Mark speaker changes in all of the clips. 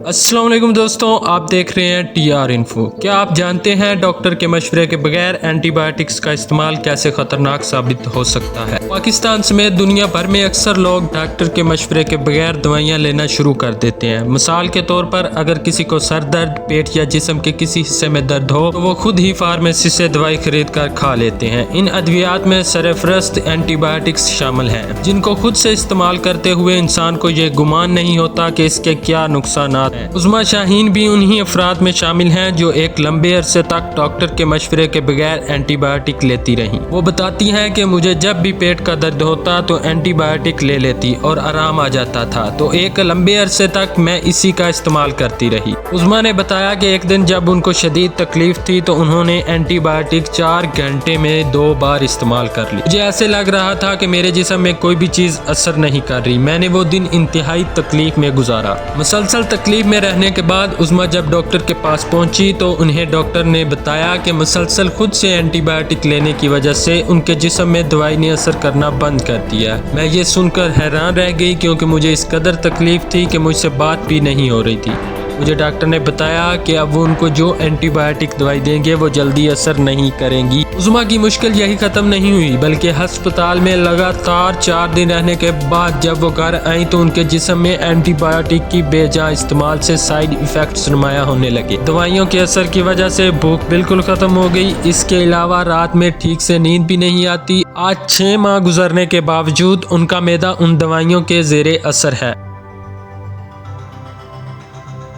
Speaker 1: अस्सलाम वालेकुम दोस्तों, आप देख रहे हैं TR इन्फो। क्या आप जानते हैं डॉक्टर के मशवरे के बगैर एंटीबायोटिक्स का इस्तेमाल कैसे खतरनाक साबित हो सकता है। पाकिस्तान समेत दुनिया भर में अक्सर लोग डॉक्टर के मशवरे के बगैर दवाइयां लेना शुरू कर देते हैं। मिसाल के तौर पर अगर किसी को सर दर्द, पेट या जिस्म के किसी हिस्से में दर्द हो तो वो खुद ही फार्मेसी से दवाई खरीद कर खा लेते हैं। इन अद्वियात में सरफरस्त एंटीबायोटिक्स शामिल हैं, जिनको खुद से इस्तेमाल करते हुए इंसान को ये गुमान नहीं होता कि इसके क्या नुकसान। उज़मा शाहीन भी उन्हीं अफराद में शामिल हैं जो एक लंबे अरसे तक डॉक्टर के मशवरे के बगैर एंटीबायोटिक लेती रहीं। वो बताती हैं कि मुझे जब भी पेट का दर्द होता तो एंटीबायोटिक ले लेती और आराम आ जाता था, तो एक लंबे अरसे तक मैं इसी का इस्तेमाल करती रही। उज़मा ने बताया कि एक दिन जब उनको शदीद तकलीफ थी तो उन्होंने एंटीबायोटिक 4 घंटे में 2 बार इस्तेमाल कर ली। मुझे ऐसे लग रहा था कि मेरे जिस्म में कोई भी चीज़ असर नहीं कर रही। मैंने वो दिन इंतहाई तकलीफ में गुजारा। मुसलसल तकलीफ में रहने के बाद उज़मा जब डॉक्टर के पास पहुंची तो उन्हें डॉक्टर ने बताया कि मुसलसल खुद से एंटीबायोटिक लेने की वजह से उनके जिस्म में दवाई ने असर करना बंद कर दिया। मैं ये सुनकर हैरान रह गई क्योंकि मुझे इस कदर तकलीफ थी कि मुझसे बात भी नहीं हो रही थी। मुझे डॉक्टर ने बताया कि अब वो उनको जो एंटीबायोटिक दवाई देंगे वो जल्दी असर नहीं करेंगी। उज़मा की मुश्किल यही ख़त्म नहीं हुई बल्कि अस्पताल में लगातार 4 दिन रहने के बाद जब वो घर आई तो उनके जिस्म में एंटीबायोटिक की बेजा इस्तेमाल से साइड इफ़ेक्ट्स नुमाया होने लगे। दवाइयों के असर की वजह से भूख बिल्कुल ख़त्म हो गई। इसके अलावा रात में ठीक से नींद भी नहीं आती। आज 6 माह गुजरने के बावजूद उनका मैदा उन दवाइयों के ज़ेरे असर है।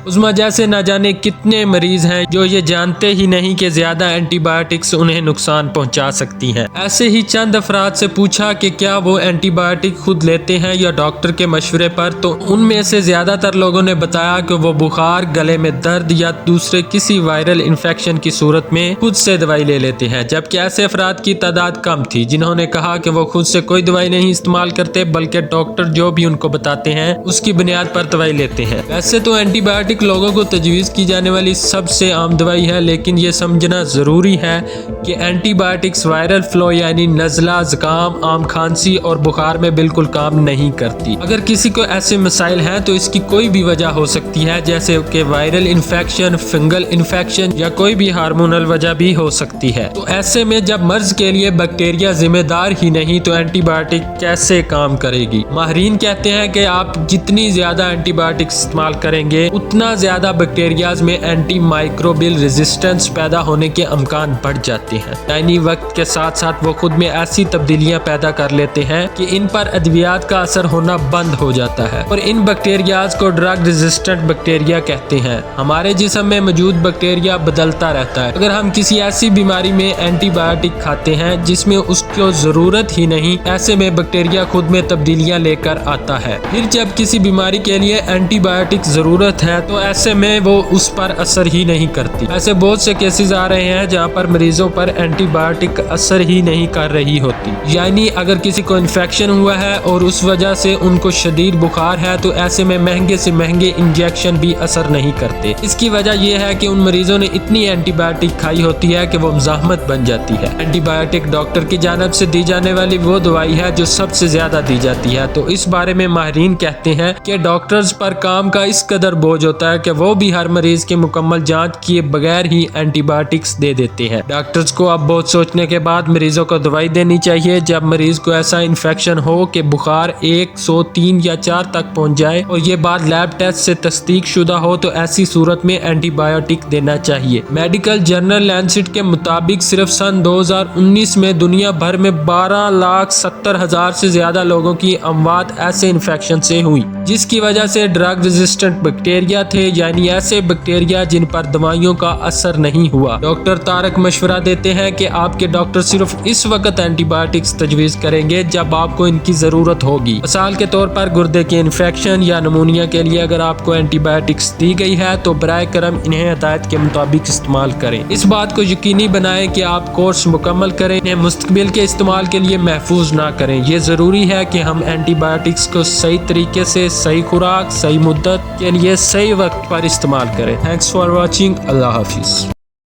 Speaker 1: उज़मा जैसे न जाने कितने मरीज हैं जो ये जानते ही नहीं कि ज्यादा एंटीबायोटिक्स उन्हें नुकसान पहुंचा सकती हैं। ऐसे ही चंद अफराद से पूछा कि क्या वो एंटीबायोटिक खुद लेते हैं या डॉक्टर के मशवरे पर, तो उनमें से ज्यादातर लोगों ने बताया कि वो बुखार, गले में दर्द या दूसरे किसी वायरल इन्फेक्शन की सूरत में खुद से दवाई ले लेते हैं, जबकि ऐसे अफराद की तादाद कम थी जिन्होंने कहा कि वो खुद से कोई दवाई नहीं इस्तेमाल करते बल्कि डॉक्टर जो भी उनको बताते हैं उसकी बुनियाद पर दवाई लेते हैं। वैसे तो एंटीबायोटिक लोगों को तजवीज़ की जाने वाली सबसे आम दवाई है, लेकिन ये समझना ज़रूरी है कि एंटीबायोटिक्स वायरल फ्लो यानी नज़ला, ज़ुकाम, आम खांसी और बुखार में बिल्कुल काम नहीं करती। अगर किसी को ऐसे मसाइल हैं तो इसकी कोई भी वजह हो सकती है, जैसे कि वायरल इन्फेक्शन, फंगल इन्फेक्शन या कोई भी हार्मोनल वजह भी हो सकती है। तो ऐसे में जब मर्ज के लिए बैक्टीरिया जिम्मेदार ही नहीं तो एंटीबायोटिक कैसे काम करेगी। माहिरीन कहते हैं कि आप जितनी ज़्यादा एंटीबायोटिक इस्तेमाल करेंगे उतना ज्यादा बैक्टीरियाज में एंटी माइक्रोबियल रेजिस्टेंस पैदा होने के अमकान बढ़ जाते हैं। यानी वक्त के साथ साथ वो खुद में ऐसी तब्दीलियां पैदा कर लेते हैं कि इन पर अद्वियात का असर होना बंद हो जाता है और इन बैक्टीरियाज को ड्रग रेजिस्टेंट बैक्टीरिया कहते हैं। हमारे जिस्म में मौजूद बैक्टीरिया बदलता रहता है। अगर हम किसी ऐसी बीमारी में एंटीबायोटिक खाते हैं जिसमें उसको जरूरत ही नहीं, ऐसे में बैक्टीरिया खुद में तब्दीलियां लेकर आता है। फिर जब किसी बीमारी के लिए एंटीबायोटिक जरूरत है तो ऐसे में वो उस पर असर ही नहीं करती। ऐसे बहुत से केसेस आ रहे हैं जहां पर मरीजों पर एंटीबायोटिक असर ही नहीं कर रही होती। यानी अगर किसी को इन्फेक्शन हुआ है और उस वजह से उनको शदीद बुखार है तो ऐसे में महंगे से महंगे इंजेक्शन भी असर नहीं करते। इसकी वजह यह है कि उन मरीजों ने इतनी एंटीबायोटिक खाई होती है कि वो मज़ाहमत बन जाती है। एंटीबायोटिक डॉक्टर की जानिब से दी जाने वाली वो दवाई है जो सबसे ज्यादा दी जाती है। तो इस बारे में माहिरीन कहते हैं कि डॉक्टर्स पर काम का इस कदर बोझ होता है कि वो भी हर मरीज की मुकम्मल जांच किए बगैर ही एंटीबायोटिक्स दे देते हैं। डॉक्टर्स को अब बहुत सोचने के बाद मरीजों को दवाई देनी चाहिए। जब मरीज को ऐसा इन्फेक्शन हो कि बुखार 103 या 4 तक पहुंच जाए और ये बात लैब टेस्ट से तस्दीक शुदा हो तो ऐसी सूरत में एंटीबायोटिक देना चाहिए। मेडिकल जर्नल लैंसेट के मुताबिक सिर्फ सन 2019 में दुनिया भर में 12,70,000 से ज्यादा लोगों की अमवात ऐसे इन्फेक्शन से हुई, जिसकी वजह से ड्रग रेजिस्टेंट बैक्टीरिया थे, यानी ऐसे बैक्टीरिया जिन पर दवाइयों का असर नहीं हुआ। डॉक्टर तारक मशवरा देते हैं कि आपके डॉक्टर सिर्फ इस वक्त एंटीबायोटिक्स तजवीज़ करेंगे जब आपको इनकी ज़रूरत होगी। मिसाल के तौर पर गुर्दे के इन्फेक्शन या नमूनिया के लिए अगर आपको एंटीबायोटिक्स दी गई है तो बराए करम इन्हें हिदायत के मुताबिक इस्तेमाल करें। इस बात को यकीनी बनाएं कि आप कोर्स मुकम्मल करें। इन्हें मुस्तकबिल के इस्तेमाल के लिए महफूज ना करें। ये ज़रूरी है कि हम एंटीबायोटिक्स को सही तरीके से, सही खुराक, सही मुद्दत के लिए सही वक्त पर इस्तेमाल करें। Thanks for watching. अल्लाह हाफिज़।